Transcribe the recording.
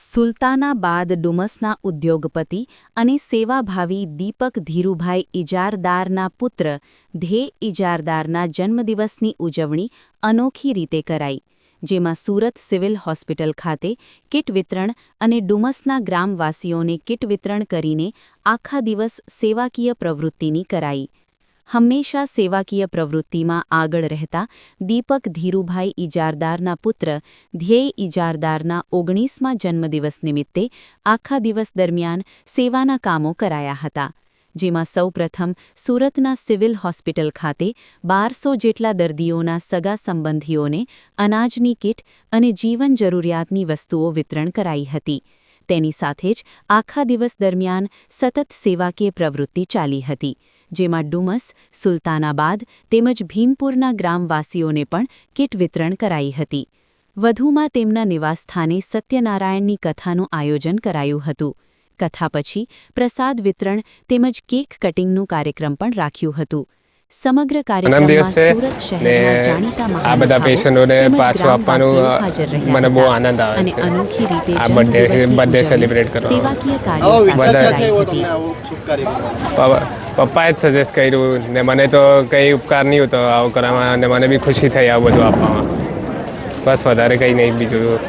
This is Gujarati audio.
સુલતાનાબાદ ડુમસના ઉદ્યોગપતિ અને સેવાભાવી દીપક ધીરુભાઈ ઇજારદારના પુત્ર ધ્યેય ઇજારદારના જન્મદિવસની ઉજવણી અનોખી રીતે કરાઈ, જેમાં સુરત સિવિલ હોસ્પિટલ ખાતે કીટ વિતરણ અને ડુમસના ગ્રામવાસીઓને કીટ વિતરણ કરીને આખા દિવસ સેવાકીય પ્રવૃત્તિની કરાઈ. હંમેશા સેવાકીય પ્રવૃત્તિમાં આગળ રહેતા દીપક ધીરુભાઈ ઇજારદારના પુત્ર ધ્યેય ઇજારદારના 19મા જન્મદિવસ નિમિત્તે આખા દિવસ દરમિયાન સેવાના કામો કરાયા હતા, જેમાં સૌપ્રથમ સુરતના સિવિલ હોસ્પિટલ ખાતે 1200 જેટલા દર્દીઓના સગા સંબંધીઓને અનાજની કીટ અને જીવન જરૂરિયાતની વસ્તુઓ વિતરણ કરાઈ હતી. તેની સાથે જ આખા દિવસ દરમિયાન સતત સેવાકીય પ્રવૃત્તિ ચાલી હતી, જેમાં ડુમસ, સુલતાનાબાદ તેમજ ભીમપુરના ગ્રામવાસીઓને પણ કીટ વિતરણ કરાઈ હતી. વધુમાં તેમના નિવાસસ્થાને સત્યનારાયણની કથાનું આયોજન કરાયું હતું. કથા પછી પ્રસાદ વિતરણ તેમજ કેક કટિંગનું કાર્યક્રમ પણ રાખ્યું હતું. સમગ્ર કાર્યક્રમમાં સુરત શહેરના જાણીતા આ બધા પેશન્ટોને પાછું આપવાનું મને બહુ આનંદ આવે અને છે. અનોખી રીતે આ બર્થડે સેલિબ્રેટ કરવા સેવાકીય કાર્યો સાથે કરાઈ હતી. પપ્પાએ જ સજેસ્ટ કર્યું ને મને તો કંઈ ઉપકાર નહીં હતો આવું કરવામાં, અને મને બી ખુશી થઈ આવું બધું આપવામાં. બસ વધારે કંઈ નહીં બીજું.